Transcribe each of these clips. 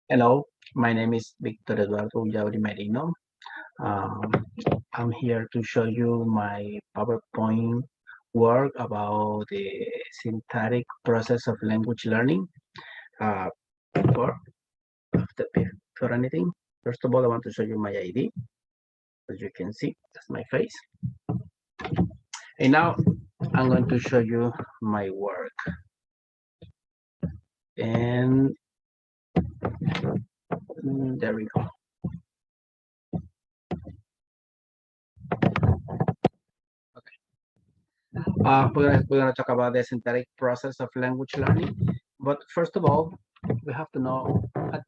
Hello, my name is Victor Eduardo Ullauri Merino. Um, I'm here to show you my PowerPoint work about the syntactic process of language learning. Uh, before, before anything, first of all, I want to show you my ID. As you can see, that's my face. And now I'm going to show you my work. And there we go. We're gonna talk about the synthetic process of language learning. But first of all, we have to know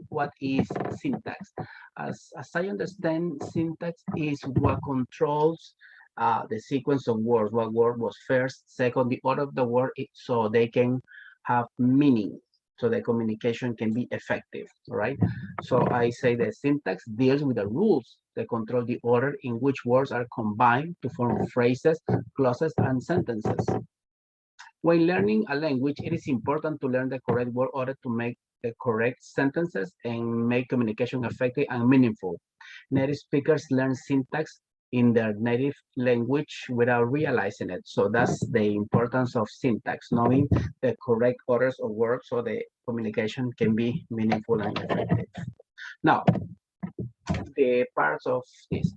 what is syntax. As I understand, syntax is what controls the sequence of words. What word was first, second, the order of the word, so they can have meaning, so the communication can be effective. All right. So I say the syntax deals with the rules that control the order in which words are combined to form phrases, clauses, and sentences. When learning a language, it is important to learn the correct word order to make the correct sentences and make communication effective and meaningful. Native speakers learn syntax in their native language without realizing it. So that's the importance of syntax, knowing the correct orders of words so the communication can be meaningful and effective. Now, the parts of this.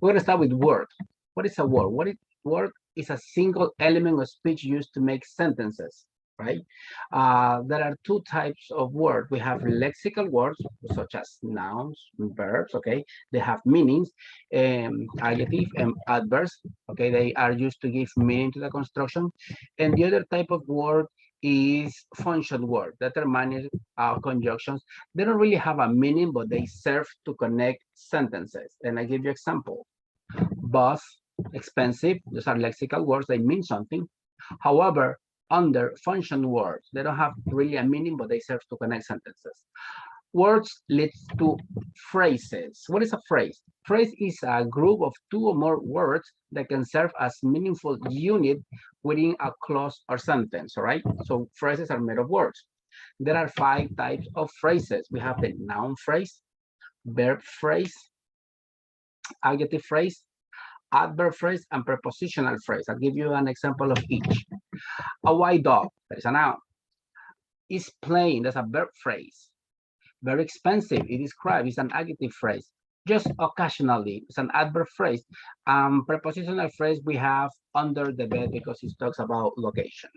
We're going to start with word. What is a word? Word is a single element of speech used to make sentences, right? There are two types of words. We have lexical words, such as nouns, verbs, okay? They have meanings, adjective and adverbs, okay? They are used to give meaning to the construction. And the other type of word is function word, determining conjunctions. They don't really have a meaning, but they serve to connect sentences. And I give you example. Bus, expensive, those are lexical words, they mean something. However, under function words, they don't have really a meaning, but they serve to connect sentences. Words lead to phrases. What is a phrase? Phrase is a group of two or more words that can serve as meaningful unit within a clause or sentence, all right? So phrases are made of words. There are 5 types of phrases. We have the noun phrase, verb phrase, adjective phrase, adverb phrase, and prepositional phrase. I'll give you an example of each. A white dog, that is a noun. Is playing, that's a verb phrase. Very expensive, it describes, it's an adjective phrase. Just occasionally, it's an adverb phrase. Prepositional phrase we have under the bed because it talks about location.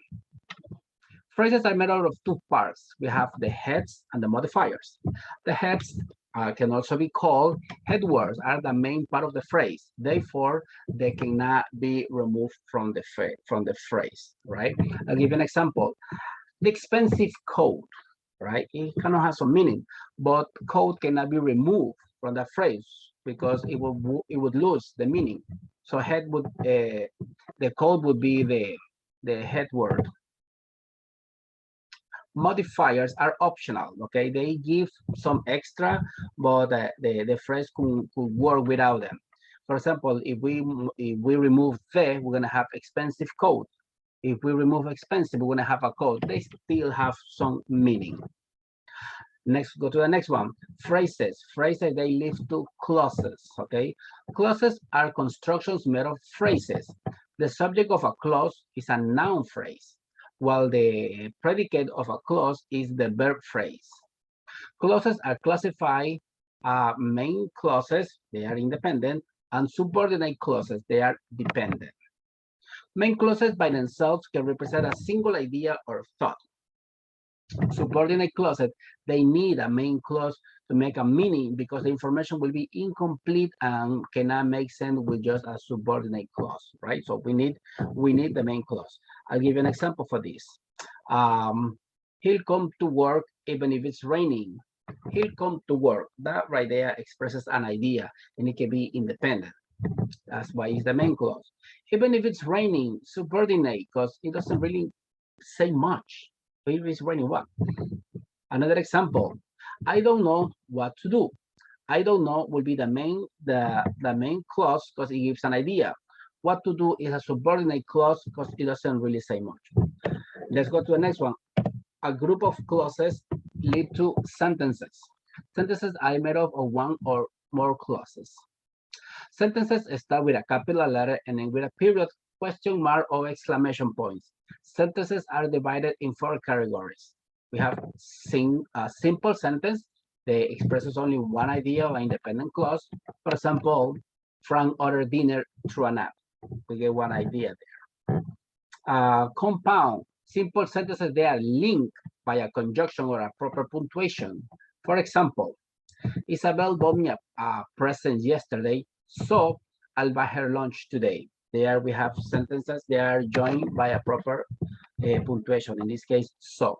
Phrases are made out of 2 parts. We have the heads and the modifiers. The heads can also be called head words, are the main part of the phrase. Therefore, they cannot be removed from the phrase, right? I'll give you an example. The expensive coat, right? It cannot have some meaning, but coat cannot be removed from the phrase because it would lose the meaning. So head would the coat would be the head word. Modifiers are optional, okay? They give some extra, but the phrase could work without them. For example, if we remove the, we're gonna have expensive coat. If we remove expensive, we're gonna have a coat. They still have some meaning. Next, go to the next one. Phrases. Phrases, they lead to clauses, okay? Clauses are constructions made of phrases. The subject of a clause is a noun phrase, while the predicate of a clause is the verb phrase. Clauses are classified main clauses, they are independent, and subordinate clauses, they are dependent. Main clauses by themselves can represent a single idea or thought. Subordinate clauses, they need a main clause to make a meaning because the information will be incomplete and cannot make sense with just a subordinate clause, right? So we need the main clause. I'll give you an example for this. He'll come to work even if it's raining. He'll come to work. That right there expresses an idea and it can be independent. That's why it's the main clause. Even if it's raining, subordinate, because it doesn't really say much. If it's raining, what? Another example, I don't know what to do. I don't know will be the main clause because it gives an idea. What to do is a subordinate clause because it doesn't really say much. Let's go to the next one. A group of clauses lead to sentences. Sentences are made up of one or more clauses. Sentences start with a capital letter and end with a period, question mark, or exclamation points. Sentences are divided in 4 categories. We have a simple sentence that expresses only one idea or independent clause. For example, Frank ordered dinner through an app. We get one idea there. Compound, simple sentences, they are linked by a conjunction or a proper punctuation. For example, Isabel bought me a present yesterday, so I'll buy her lunch today. There we have sentences, they are joined by a proper punctuation, in this case, so.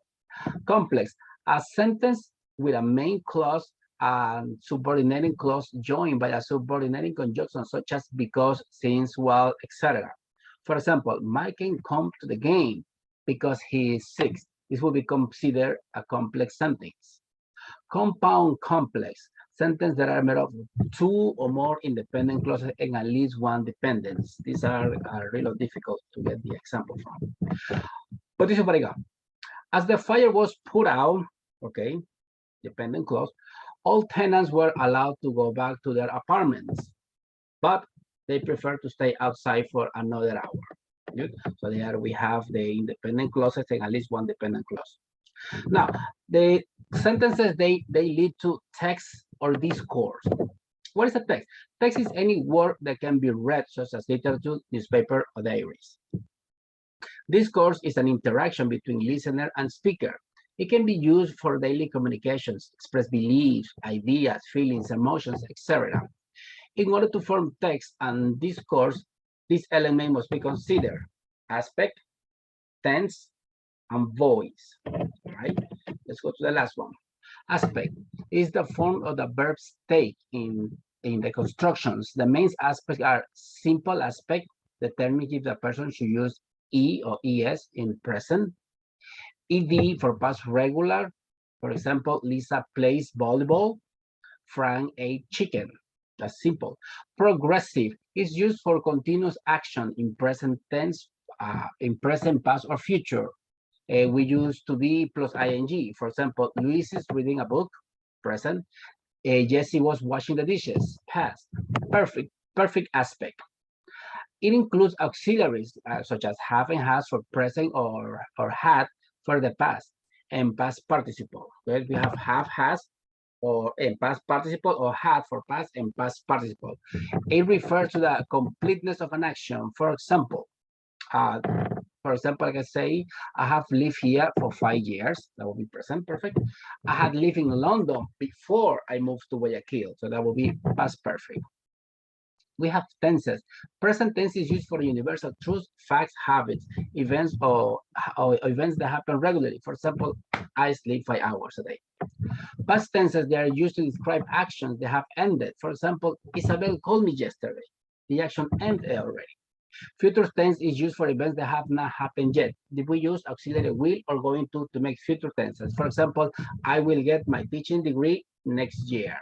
Complex, a sentence with a main clause and subordinating clause joined by a subordinating conjunction such as because, since, while, etc. For example, Mike can come to the game because he is sick. This will be considered a complex sentence. Compound complex, sentences that are made of 2 or more independent clauses and at least one dependence. These are really difficult to get the example from. But this is what I got. As the fire was put out, okay, dependent clause, all tenants were allowed to go back to their apartments, but they prefer to stay outside for another hour. Good. So there we have the independent clauses and at least one dependent clause. Now, the sentences, they lead to text or discourse. What is a text? Text is any word that can be read, such as literature, newspaper, or diaries. Discourse is an interaction between listener and speaker. It can be used for daily communications, express beliefs, ideas, feelings, emotions, etc. In order to form text and discourse, this element must be considered: aspect, tense, and voice. All right, let's go to the last one. Aspect is the form of the verbs take in the constructions. The main aspects are simple aspect, determine if the person should use E or ES in present. ED for past regular. For example, Lisa plays volleyball. Frank ate chicken. That's simple. Progressive is used for continuous action in present tense, in present, past, or future. We use to be plus ing. For example, Luis is reading a book, present. Jesse was washing the dishes, past. Perfect aspect. It includes auxiliaries such as have and has for present or had for the past, and past participle. Okay? We have have, has, or in past participle, or had for past and past participle. It refers to the completeness of an action. For example, I can say, I have lived here for 5 years. That will be present perfect. I had lived in London before I moved to Guayaquil. So that will be past perfect. We have tenses. Present tense is used for universal truths, facts, habits, events, or events that happen regularly. For example, I sleep 5 hours a day. Past tenses, they are used to describe actions that have ended. For example, Isabel called me yesterday. The action ended already. Future tense is used for events that have not happened yet. Did we use auxiliary will or going to make future tenses? For example, I will get my teaching degree next year.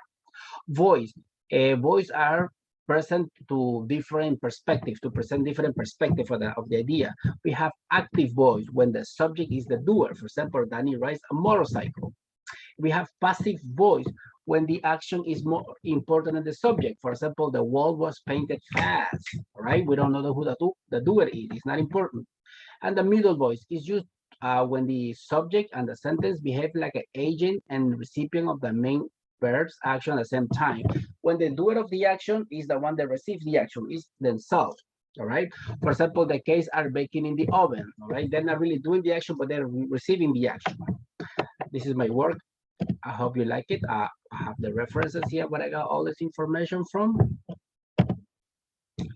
Voice. Voice are present to different perspectives, to present different perspectives of the idea. We have active voice when the subject is the doer. For example, Danny rides a motorcycle. We have passive voice when the action is more important than the subject. For example, the wall was painted fast, all right? We don't know who the doer is, it's not important. And the middle voice is used when the subject and the sentence behave like an agent and recipient of the main verb's action at the same time. When the doer of the action is the one that receives the action, is themselves, all right? For example, the cakes are baking in the oven, all right? They're not really doing the action, but they're receiving the action. This is my work. I hope you like it. I have the references here, but I got all this information from.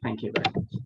Thank you very much.